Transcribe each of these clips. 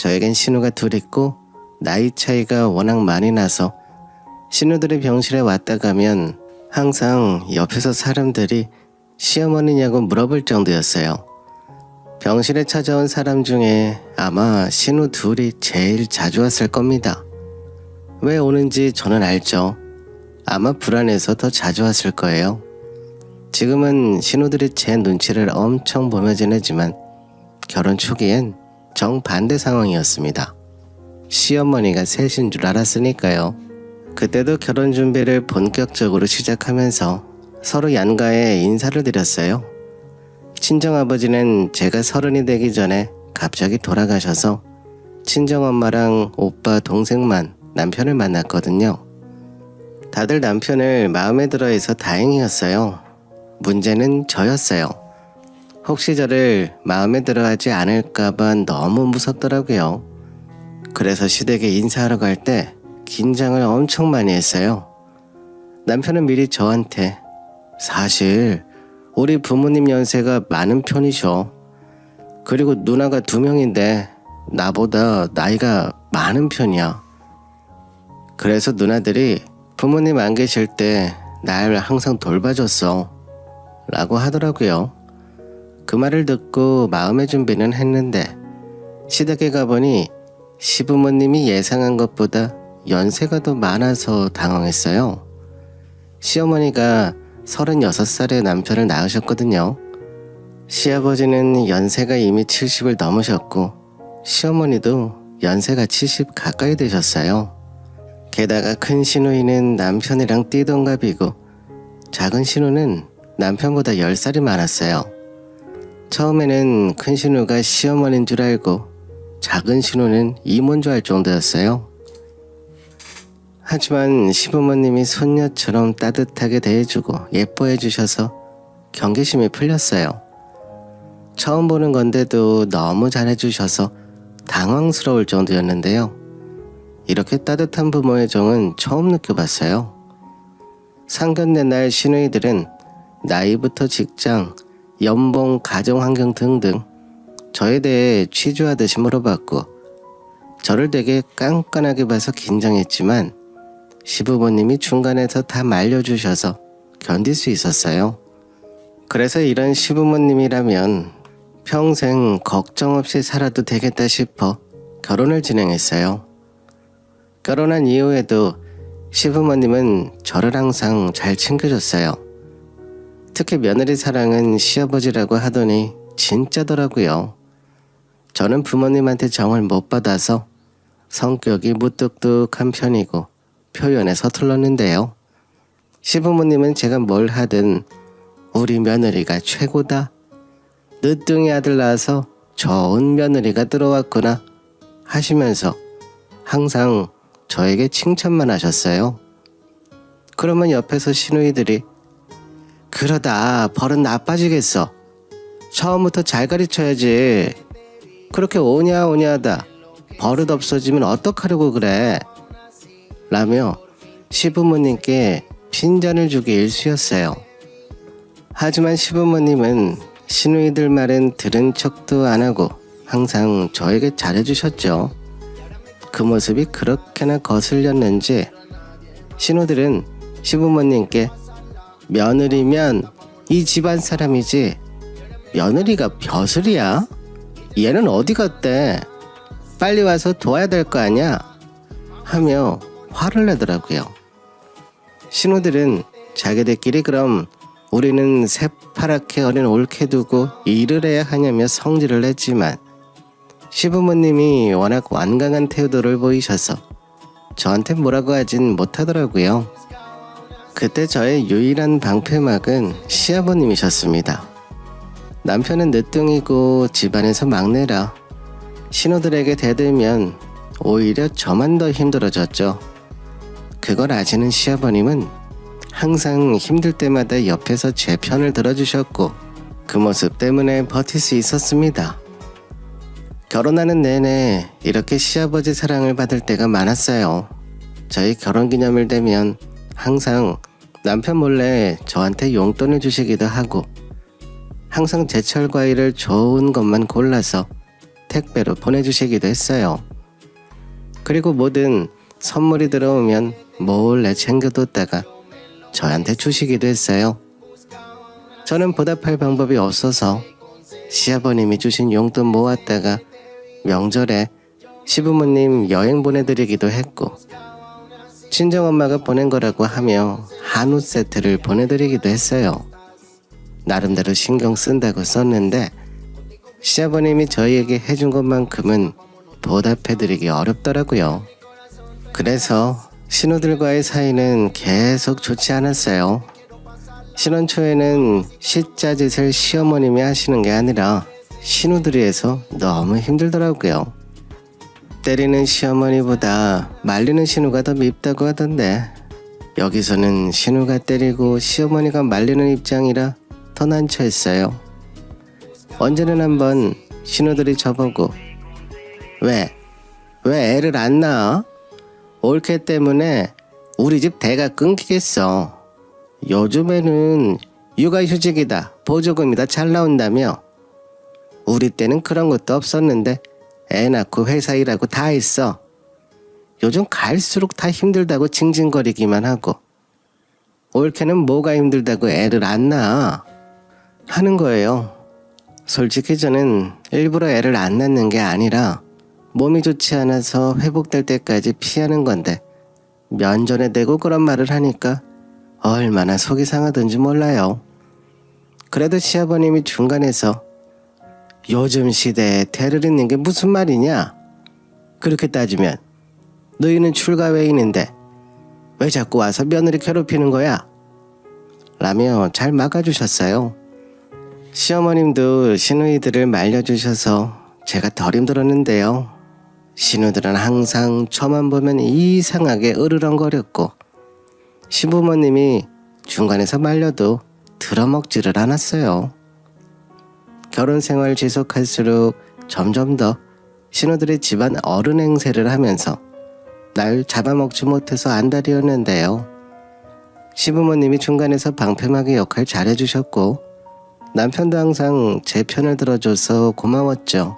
저에겐 신우가 둘 있고 나이 차이가 워낙 많이 나서 신우들이 병실에 왔다 가면 항상 옆에서 사람들이 시어머니냐고 물어볼 정도였어요. 병실에 찾아온 사람 중에 아마 신우 둘이 제일 자주 왔을 겁니다. 왜 오는지 저는 알죠. 아마 불안해서 더 자주 왔을 거예요. 지금은 신우들이 제 눈치를 엄청 보며 지내지만 결혼 초기엔 정반대 상황이었습니다. 시어머니가 셋인 줄 알았으니까요. 그때도 결혼 준비를 본격적으로 시작하면서 서로 양가에 인사를 드렸어요. 친정아버지는 제가 30이 되기 전에 갑자기 돌아가셔서 친정엄마랑 오빠 동생만 남편을 만났거든요. 다들 남편을 마음에 들어해서 다행이었어요. 문제는 저였어요. 혹시 저를 마음에 들어하지 않을까봐 너무 무섭더라고요. 그래서 시댁에 인사하러 갈 때 긴장을 엄청 많이 했어요. 남편은 미리 저한테 사실 우리 부모님 연세가 많은 편이셔. 그리고 누나가 2명인데 나보다 나이가 많은 편이야. 그래서 누나들이 부모님 안 계실 때 날 항상 돌봐줬어 라고 하더라고요. 그 말을 듣고 마음의 준비는 했는데 시댁에 가보니 시부모님이 예상한 것보다 연세가 더 많아서 당황했어요. 시어머니가 36살에 남편을 낳으셨거든요. 시아버지는 연세가 이미 70을 넘으셨고 시어머니도 연세가 70 가까이 되셨어요. 게다가 큰 시누이는 남편이랑 띠동갑이고 작은 시누는 남편보다 10살이 많았어요. 처음에는 큰 시누가 시어머니인 줄 알고 작은 시누는 이모인 줄 알 정도였어요. 하지만 시부모님이 손녀처럼 따뜻하게 대해주고 예뻐해 주셔서 경계심이 풀렸어요. 처음 보는 건데도 너무 잘해주셔서 당황스러울 정도였는데요. 이렇게 따뜻한 부모의 정은 처음 느껴봤어요. 상견례 날 시누이들은 나이부터 직장, 연봉, 가정환경 등등 저에 대해 취조하듯이 물어봤고 저를 되게 깐깐하게 봐서 긴장했지만 시부모님이 중간에서 다 말려주셔서 견딜 수 있었어요. 그래서 이런 시부모님이라면 평생 걱정 없이 살아도 되겠다 싶어 결혼을 진행했어요. 결혼한 이후에도 시부모님은 저를 항상 잘 챙겨줬어요. 특히 며느리 사랑은 시아버지라고 하더니 진짜더라고요. 저는 부모님한테 정을 못 받아서 성격이 무뚝뚝한 편이고 표현에 서툴렀는데요. 시부모님은 제가 뭘 하든 우리 며느리가 최고다. 늦둥이 아들 낳아서 좋은 며느리가 들어왔구나 하시면서 항상 저에게 칭찬만 하셨어요. 그러면 옆에서 시누이들이 그러다 버릇 나빠지겠어. 처음부터 잘 가르쳐야지. 그렇게 오냐오냐하다 버릇 없어지면 어떡하려고 그래 라며 시부모님께 핀잔을 주기 일쑤였어요. 하지만 시부모님은 시누이들 말은 들은 척도 안 하고 항상 저에게 잘해주셨죠. 그 모습이 그렇게나 거슬렸는지 신우들은 시부모님께 며느리면 이 집안 사람이지 며느리가 벼슬이야? 얘는 어디 갔대? 빨리 와서 도와야 될 거 아냐? 하며 화를 내더라고요. 신우들은 자기들끼리 그럼 우리는 새파랗게 어린 올케 두고 일을 해야 하냐며 성질을 냈지만 시부모님이 워낙 완강한 태도를 보이셔서 저한테 뭐라고 하진 못하더라고요. 그때 저의 유일한 방패막은 시아버님이셨습니다. 남편은 늦둥이고 집안에서 막내라 신우들에게 대들면 오히려 저만 더 힘들어졌죠. 그걸 아시는 시아버님은 항상 힘들 때마다 옆에서 제 편을 들어주셨고 그 모습 때문에 버틸 수 있었습니다. 결혼하는 내내 이렇게 시아버지 사랑을 받을 때가 많았어요. 저희 결혼기념일 되면 항상 남편 몰래 저한테 용돈을 주시기도 하고 항상 제철 과일을 좋은 것만 골라서 택배로 보내주시기도 했어요. 그리고 뭐든 선물이 들어오면 몰래 챙겨뒀다가 저한테 주시기도 했어요. 저는 보답할 방법이 없어서 시아버님이 주신 용돈 모았다가 명절에 시부모님 여행 보내드리기도 했고, 친정엄마가 보낸 거라고 하며 한우 세트를 보내드리기도 했어요. 나름대로 신경 쓴다고 썼는데 시아버님이 저희에게 해준 것만큼은 보답해드리기 어렵더라고요. 그래서 신우들과의 사이는 계속 좋지 않았어요. 신혼 초에는 시자짓을 시어머님이 하시는 게 아니라 신우들이 해서 너무 힘들더라고요. 때리는 시어머니보다 말리는 신우가 더 밉다고 하던데, 여기서는 신우가 때리고 시어머니가 말리는 입장이라 더 난처했어요. 언제는 한번 신우들이 저보고 왜 애를 안 낳아? 올케 때문에 우리 집 대가 끊기겠어. 요즘에는 육아휴직이다, 보조금이다 잘 나온다며. 우리 때는 그런 것도 없었는데 애 낳고 회사 일하고 다 했어. 요즘 갈수록 다 힘들다고 징징거리기만 하고, 올케는 뭐가 힘들다고 애를 안 낳아 하는 거예요. 솔직히 저는 일부러 애를 안 낳는 게 아니라 몸이 좋지 않아서 회복될 때까지 피하는 건데, 면전에 대고 그런 말을 하니까 얼마나 속이 상하던지 몰라요. 그래도 시아버님이 중간에서 요즘 시대에 대를 잇는 게 무슨 말이냐? 그렇게 따지면 너희는 출가 외인인데 왜 자꾸 와서 며느리 괴롭히는 거야? 라며 잘 막아주셨어요. 시어머님도 시누이들을 말려주셔서 제가 덜 힘들었는데요. 시누들은 항상 저만 보면 이상하게 으르렁거렸고, 시부모님이 중간에서 말려도 들어먹지를 않았어요. 결혼 생활 지속할수록 점점 더 신우들이 집안 어른 행세를 하면서 날 잡아먹지 못해서 안달이었는데요. 시부모님이 중간에서 방패막이 역할 잘해주셨고, 남편도 항상 제 편을 들어줘서 고마웠죠.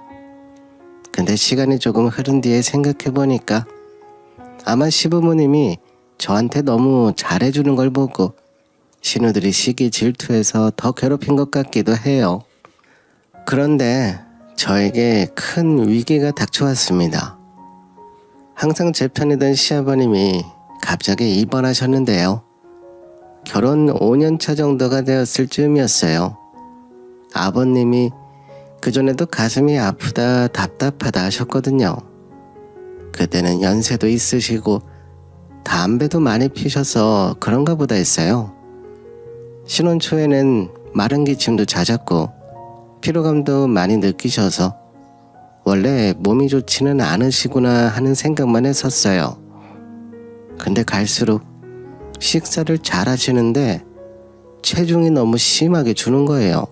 근데 시간이 조금 흐른 뒤에 생각해보니까 아마 시부모님이 저한테 너무 잘해주는 걸 보고 신우들이 시기 질투해서 더 괴롭힌 것 같기도 해요. 그런데 저에게 큰 위기가 닥쳐왔습니다. 항상 제 편이던 시아버님이 갑자기 입원하셨는데요. 결혼 5년차 정도가 되었을 즈음이었어요. 아버님이 그전에도 가슴이 아프다 답답하다 하셨거든요. 그때는 연세도 있으시고 담배도 많이 피셔서 그런가 보다 했어요. 신혼 초에는 마른 기침도 잦았고 피로감도 많이 느끼셔서 원래 몸이 좋지는 않으시구나 하는 생각만 했었어요. 근데 갈수록 식사를 잘 하시는데 체중이 너무 심하게 주는 거예요.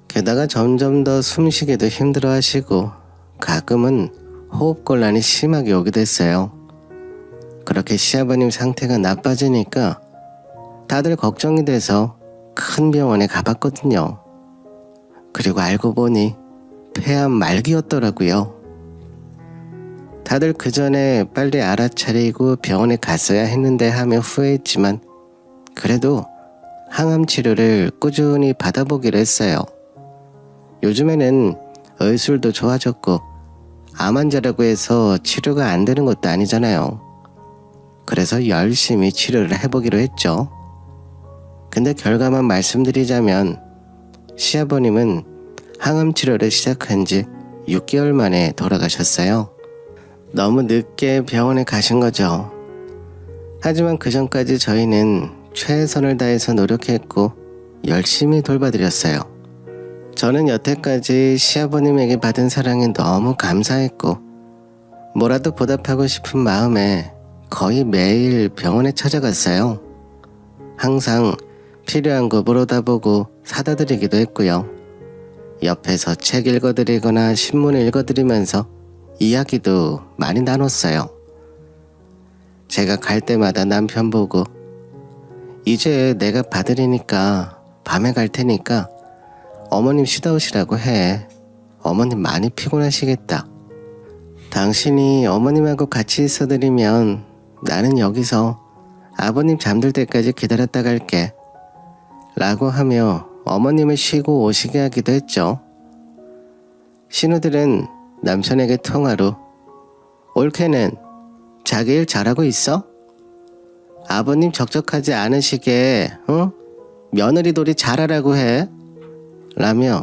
게다가 점점 더 숨쉬기도 힘들어 하시고 가끔은 호흡곤란이 심하게 오기도 했어요. 그렇게 시아버님 상태가 나빠지니까 다들 걱정이 돼서 큰 병원에 가봤거든요. 그리고 알고 보니 폐암 말기였더라고요. 다들 그 전에 빨리 알아차리고 병원에 갔어야 했는데 하며 후회했지만 그래도 항암 치료를 꾸준히 받아보기로 했어요. 요즘에는 의술도 좋아졌고 암 환자라고 해서 치료가 안 되는 것도 아니잖아요. 그래서 열심히 치료를 해보기로 했죠. 근데 결과만 말씀드리자면 시아버님은 항암 치료를 시작한 지 6개월 만에 돌아가셨어요. 너무 늦게 병원에 가신 거죠. 하지만 그 전까지 저희는 최선을 다해서 노력했고 열심히 돌봐드렸어요. 저는 여태까지 시아버님에게 받은 사랑에 너무 감사했고 뭐라도 보답하고 싶은 마음에 거의 매일 병원에 찾아갔어요. 항상 필요한 거 물어다 보고 사다 드리기도 했고요. 옆에서 책 읽어드리거나 신문 읽어드리면서 이야기도 많이 나눴어요. 제가 갈 때마다 남편 보고 이제 내가 봐드리니까 밤에 갈 테니까 어머님 쉬다 오시라고 해. 어머님 많이 피곤하시겠다. 당신이 어머님하고 같이 있어드리면 나는 여기서 아버님 잠들 때까지 기다렸다 갈게. 라고 하며 어머님을 쉬고 오시게 하기도 했죠. 신우들은 남편에게 통화로 올케는 자기 일 잘하고 있어? 아버님 적적하지 않으시게 며느리돌이 잘하라고 해. 라며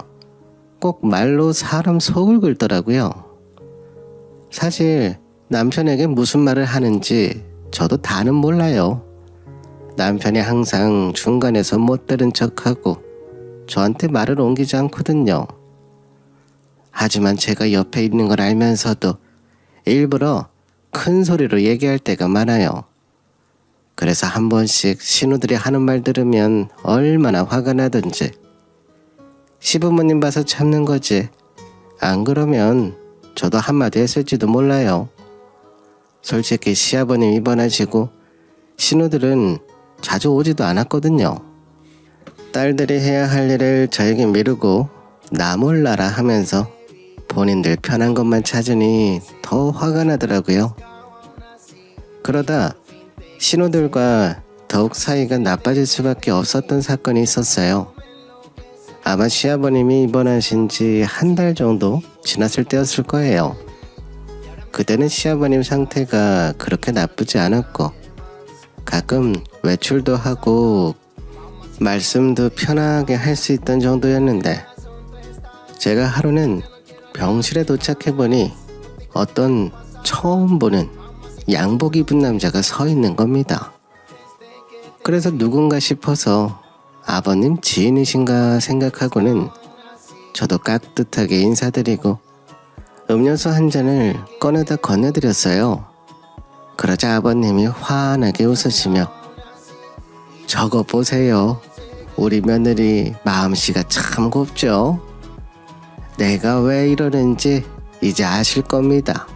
꼭 말로 사람 속을 긁더라고요. 사실 남편에게 무슨 말을 하는지 저도 다는 몰라요. 남편이 항상 중간에서 못 들은 척하고 저한테 말을 옮기지 않거든요. 하지만 제가 옆에 있는 걸 알면서도 일부러 큰 소리로 얘기할 때가 많아요. 그래서 한 번씩 신우들이 하는 말 들으면 얼마나 화가 나든지. 시부모님 봐서 참는 거지. 안 그러면 저도 한마디 했을지도 몰라요. 솔직히 시아버님 입원하시고 신우들은 자주 오지도 않았거든요. 딸들이 해야 할 일을 저에게 미루고 나 몰라라 하면서 본인들 편한 것만 찾으니 더 화가 나더라고요. 그러다 신우들과 더욱 사이가 나빠질 수밖에 없었던 사건이 있었어요. 아마 시아버님이 입원하신 지 한 달 정도 지났을 때였을 거예요. 그때는 시아버님 상태가 그렇게 나쁘지 않았고 가끔 외출도 하고 말씀도 편하게 할 수 있던 정도였는데 제가 하루는 병실에 도착해보니 어떤 처음 보는 양복 입은 남자가 서 있는 겁니다. 그래서 누군가 싶어서 아버님 지인이신가 생각하고는 저도 깍듯하게 인사드리고 음료수 한 잔을 꺼내다 건네드렸어요. 그러자 아버님이 환하게 웃으시며 저거 보세요. 우리 며느리 마음씨가 참 곱죠. 내가 왜 이러는지 이제 아실 겁니다.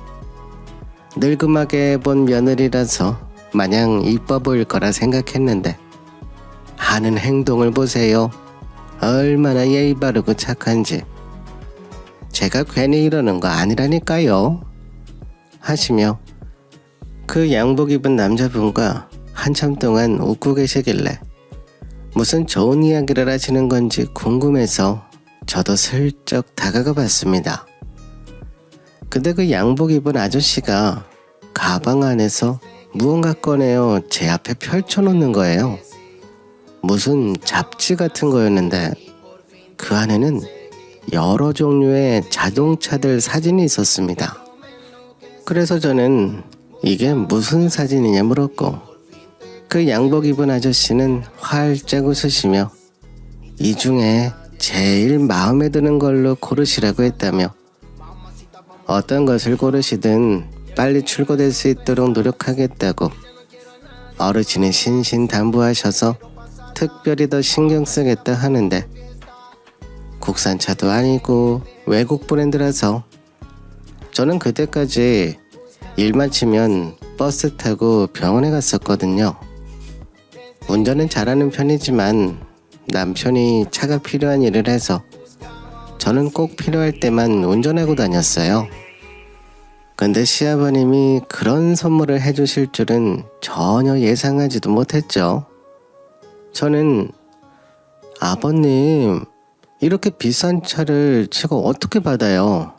늙음하게 본 며느리라서 마냥 이뻐 보일 거라 생각했는데 하는 행동을 보세요. 얼마나 예의 바르고 착한지. 제가 괜히 이러는 거 아니라니까요. 하시며 그 양복 입은 남자분과 한참 동안 웃고 계시길래 무슨 좋은 이야기를 하시는 건지 궁금해서 저도 슬쩍 다가가 봤습니다. 근데 그 양복 입은 아저씨가 가방 안에서 무언가 꺼내어 제 앞에 펼쳐놓는 거예요. 무슨 잡지 같은 거였는데 그 안에는 여러 종류의 자동차들 사진이 있었습니다. 그래서 저는 이게 무슨 사진이냐 물었고 그 양복 입은 아저씨는 활짝 웃으시며 이 중에 제일 마음에 드는 걸로 고르시라고 했다며 어떤 것을 고르시든 빨리 출고될 수 있도록 노력하겠다고 어르신이 신신당부하셔서 특별히 더 신경 쓰겠다 하는데 국산차도 아니고 외국 브랜드라서 저는 그때까지 일 마치면 버스 타고 병원에 갔었거든요. 운전은 잘하는 편이지만 남편이 차가 필요한 일을 해서 저는 꼭 필요할 때만 운전하고 다녔어요. 근데 시아버님이 그런 선물을 해주실 줄은 전혀 예상하지도 못했죠. 저는 아버님 이렇게 비싼 차를 제가 어떻게 받아요?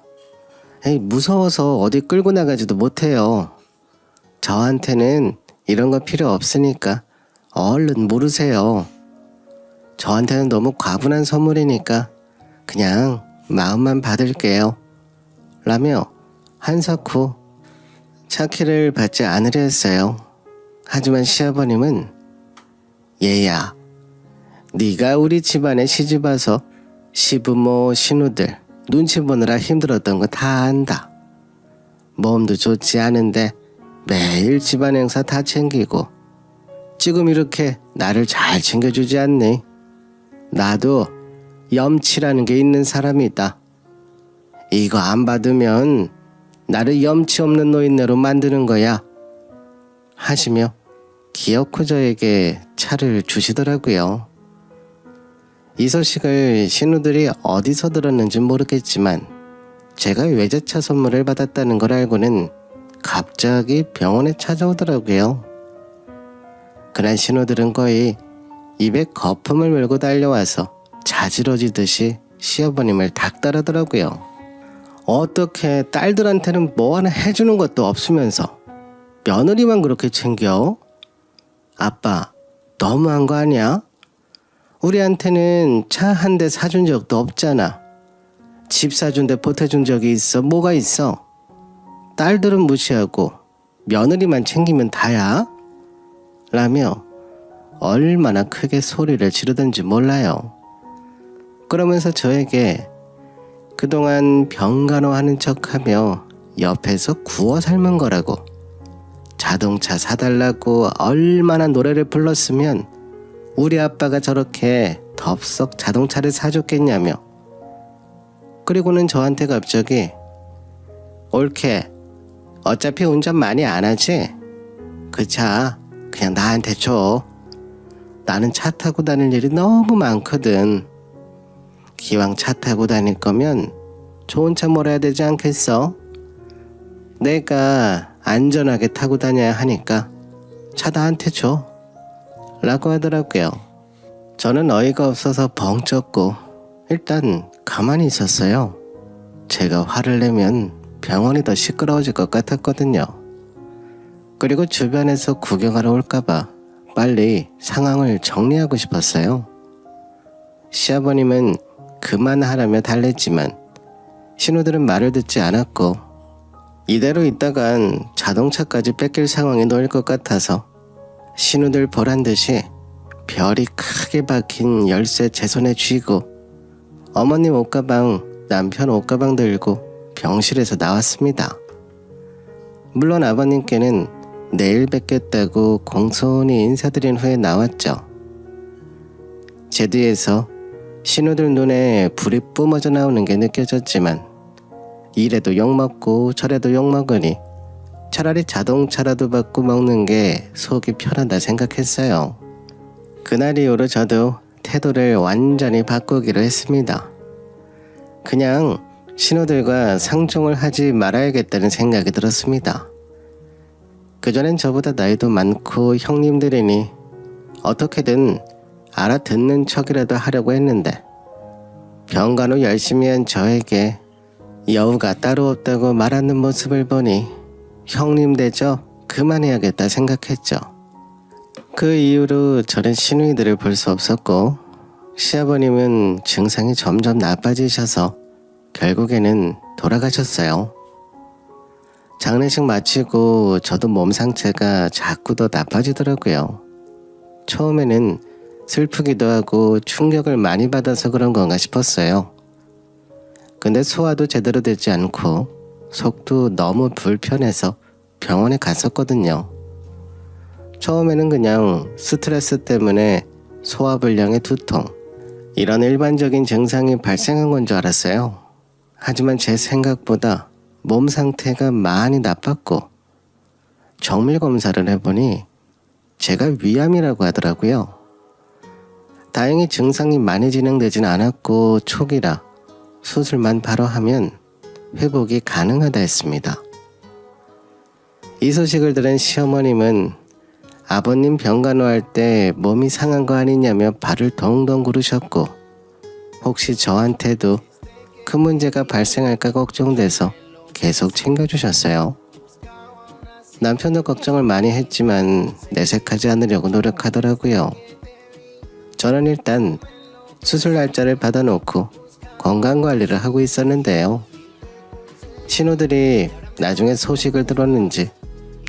에이, 무서워서 어디 끌고 나가지도 못해요. 저한테는 이런 거 필요 없으니까 얼른 모르세요. 저한테는 너무 과분한 선물이니까 그냥 마음만 받을게요. 라며 한석 후 차키를 받지 않으려 했어요. 하지만 시아버님은 얘야, 네가 우리 집안에 시집와서 시부모 신우들 눈치 보느라 힘들었던 거 다 안다. 몸도 좋지 않은데 매일 집안 행사 다 챙기고 지금 이렇게 나를 잘 챙겨주지 않니? 나도 염치라는 게 있는 사람이다. 이거 안 받으면 나를 염치 없는 노인네로 만드는 거야. 하시며 기어코 저에게 차를 주시더라고요. 이 소식을 신우들이 어디서 들었는지 모르겠지만 제가 외제차 선물을 받았다는 걸 알고는 갑자기 병원에 찾아오더라고요. 그날 신우들은 거의 입에 거품을 물고 달려와서 자지러지듯이 시어머님을 닥달하더라고요. 어떻게 딸들한테는 뭐 하나 해주는 것도 없으면서 며느리만 그렇게 챙겨? 아빠, 너무한 거 아니야? 우리한테는 차 한 대 사준 적도 없잖아. 집 사준 데 보태준 적이 있어? 뭐가 있어? 딸들은 무시하고 며느리만 챙기면 다야? 라며 얼마나 크게 소리를 지르던지 몰라요. 그러면서 저에게 그동안 병간호하는 척하며 옆에서 구워 삶은 거라고, 자동차 사달라고 얼마나 노래를 불렀으면 우리 아빠가 저렇게 덥석 자동차를 사줬겠냐며, 그리고는 저한테 갑자기 옳게 어차피 운전 많이 안 하지? 그 차 그냥 나한테 줘. 나는 차 타고 다닐 일이 너무 많거든. 기왕 차 타고 다닐 거면 좋은 차 몰아야 되지 않겠어? 내가 안전하게 타고 다녀야 하니까 차 나한테 줘. 라고 하더라고요. 저는 어이가 없어서 벙쪘고 일단 가만히 있었어요. 제가 화를 내면 병원이 더 시끄러워질 것 같았거든요. 그리고 주변에서 구경하러 올까봐 빨리 상황을 정리하고 싶었어요. 시아버님은 그만하라며 달랬지만 신우들은 말을 듣지 않았고, 이대로 있다간 자동차까지 뺏길 상황에 놓일 것 같아서 신우들 보란듯이 별이 크게 박힌 열쇠 제 손에 쥐고 어머님 옷가방, 남편 옷가방 들고 병실에서 나왔습니다. 물론 아버님께는 내일 뵙겠다고 공손히 인사드린 후에 나왔죠. 제 뒤에서 신우들 눈에 불이 뿜어져 나오는 게 느껴졌지만 이래도 욕먹고 저래도 욕먹으니 차라리 자동차라도 받고 먹는 게 속이 편하다 생각했어요. 그날 이후로 저도 태도를 완전히 바꾸기로 했습니다. 그냥 신우들과 상종을 하지 말아야겠다는 생각이 들었습니다. 그전엔 저보다 나이도 많고 형님들이니 어떻게든 알아듣는 척이라도 하려고 했는데 병간호 열심히 한 저에게 여우가 따로 없다고 말하는 모습을 보니 형님 대접 그만해야겠다 생각했죠. 그 이후로 저는 시누이들을 볼 수 없었고 시아버님은 증상이 점점 나빠지셔서 결국에는 돌아가셨어요. 장례식 마치고 저도 몸 상태가 자꾸 더 나빠지더라고요. 처음에는 슬프기도 하고 충격을 많이 받아서 그런 건가 싶었어요. 근데 소화도 제대로 되지 않고 속도 너무 불편해서 병원에 갔었거든요. 처음에는 그냥 스트레스 때문에 소화불량의 두통, 이런 일반적인 증상이 발생한 건 줄 알았어요. 하지만 제 생각보다 몸 상태가 많이 나빴고 정밀 검사를 해보니 제가 위암이라고 하더라고요. 다행히 증상이 많이 진행되진 않았고 초기라 수술만 바로 하면 회복이 가능하다 했습니다. 이 소식을 들은 시어머님은 아버님 병간호할 때 몸이 상한 거 아니냐며 발을 동동 구르셨고 혹시 저한테도 큰 문제가 발생할까 걱정돼서 계속 챙겨주셨어요. 남편도 걱정을 많이 했지만 내색하지 않으려고 노력하더라고요. 저는 일단 수술 날짜를 받아놓고 건강관리를 하고 있었는데요. 신우들이 나중에 소식을 들었는지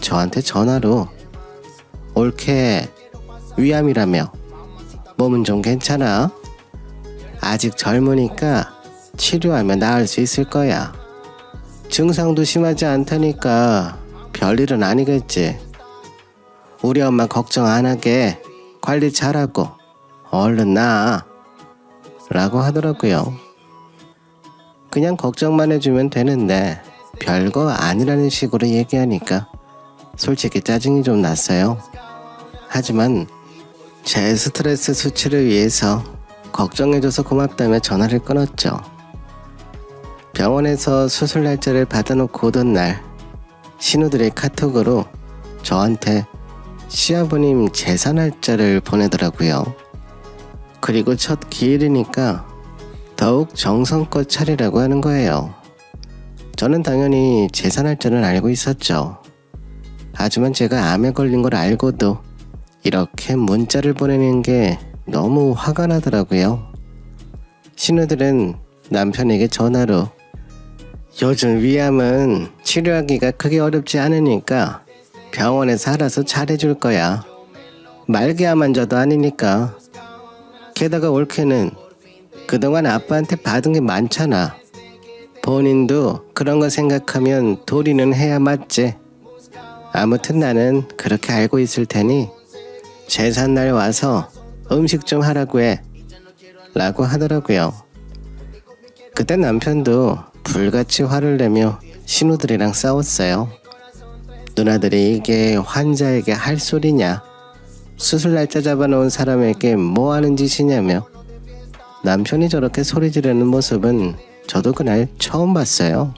저한테 전화로 옳게 위암이라며 몸은 좀 괜찮아? 아직 젊으니까 치료하면 나을 수 있을 거야. 증상도 심하지 않다니까 별일은 아니겠지. 우리 엄마 걱정 안 하게 관리 잘하고 얼른 나아 라고 하더라고요. 그냥 걱정만 해주면 되는데 별거 아니라는 식으로 얘기하니까 솔직히 짜증이 좀 났어요. 하지만 제 스트레스 수치를 위해서 걱정해줘서 고맙다며 전화를 끊었죠. 병원에서 수술 날짜를 받아놓고 오던 날 신우들의 카톡으로 저한테 시아버님 제사 날짜를 보내더라고요. 그리고 첫 기일이니까 더욱 정성껏 차리라고 하는 거예요. 저는 당연히 제사 날짜는 알고 있었죠. 하지만 제가 암에 걸린 걸 알고도 이렇게 문자를 보내는 게 너무 화가 나더라고요. 신우들은 남편에게 전화로 요즘 위암은 치료하기가 크게 어렵지 않으니까 병원에서 알아서 잘해줄 거야. 말기암 환자도 아니니까. 게다가 올케는 그동안 아빠한테 받은 게 많잖아. 본인도 그런 거 생각하면 도리는 해야 맞지. 아무튼 나는 그렇게 알고 있을 테니 제삿날 와서 음식 좀 하라고 해 라고 하더라고요. 그때 남편도 불같이 화를 내며 신우들이랑 싸웠어요. 누나들이 이게 환자에게 할 소리냐, 수술 날짜 잡아놓은 사람에게 뭐 하는 짓이냐며 남편이 저렇게 소리 지르는 모습은 저도 그날 처음 봤어요.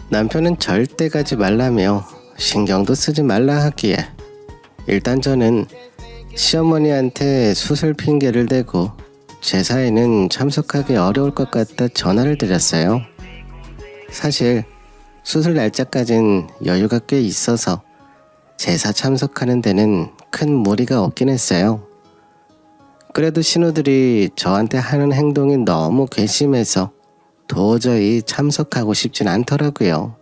남편은 절대 가지 말라며 신경도 쓰지 말라 하기에 일단 저는 시어머니한테 수술 핑계를 대고 제사에는 참석하기 어려울 것 같다 전화를 드렸어요. 사실 수술 날짜까진 여유가 꽤 있어서 제사 참석하는 데는 큰 무리가 없긴 했어요. 그래도 신우들이 저한테 하는 행동이 너무 괘씸해서 도저히 참석하고 싶진 않더라고요.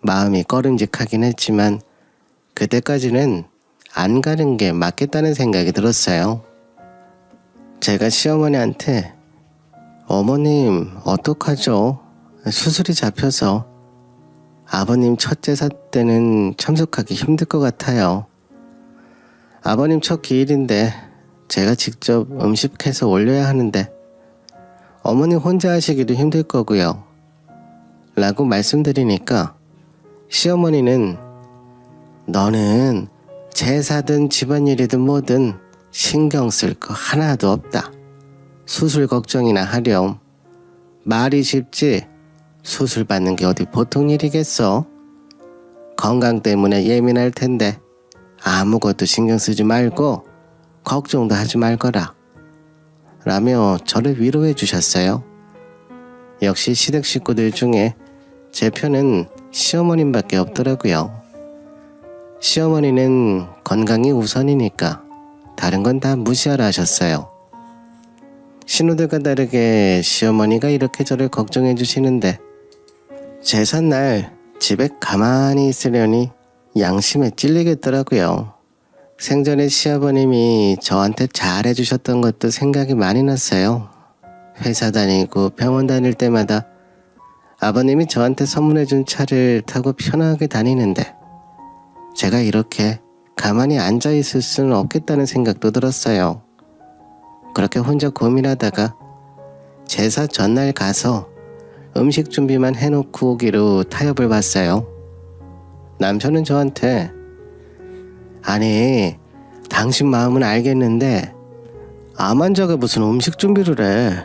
마음이 꺼림직하긴 했지만 그때까지는 안 가는 게 맞겠다는 생각이 들었어요. 제가 시어머니한테 어머님 어떡하죠? 수술이 잡혀서 아버님 첫 제사 때는 참석하기 힘들 것 같아요. 아버님 첫 기일인데 제가 직접 음식해서 올려야 하는데 어머니 혼자 하시기도 힘들 거고요. 라고 말씀드리니까 시어머니는 너는 제사든 집안일이든 뭐든 신경 쓸 거 하나도 없다. 수술 걱정이나 하렴. 말이 쉽지 수술 받는 게 어디 보통 일이겠어? 건강 때문에 예민할 텐데 아무것도 신경 쓰지 말고 걱정도 하지 말거라. 라며 저를 위로해 주셨어요. 역시 시댁 식구들 중에 제 편은 시어머님밖에 없더라고요. 시어머니는 건강이 우선이니까 다른 건 다 무시하라 하셨어요. 신우들과 다르게 시어머니가 이렇게 저를 걱정해 주시는데 제삿날 집에 가만히 있으려니 양심에 찔리겠더라고요. 생전에 시아버님이 저한테 잘해주셨던 것도 생각이 많이 났어요. 회사 다니고 병원 다닐 때마다 아버님이 저한테 선물해준 차를 타고 편하게 다니는데 제가 이렇게 가만히 앉아있을 수는 없겠다는 생각도 들었어요. 그렇게 혼자 고민하다가 제사 전날 가서 음식 준비만 해놓고 오기로 타협을 봤어요. 남편은 저한테 아니 당신 마음은 알겠는데 암 환자가 무슨 음식 준비를 해.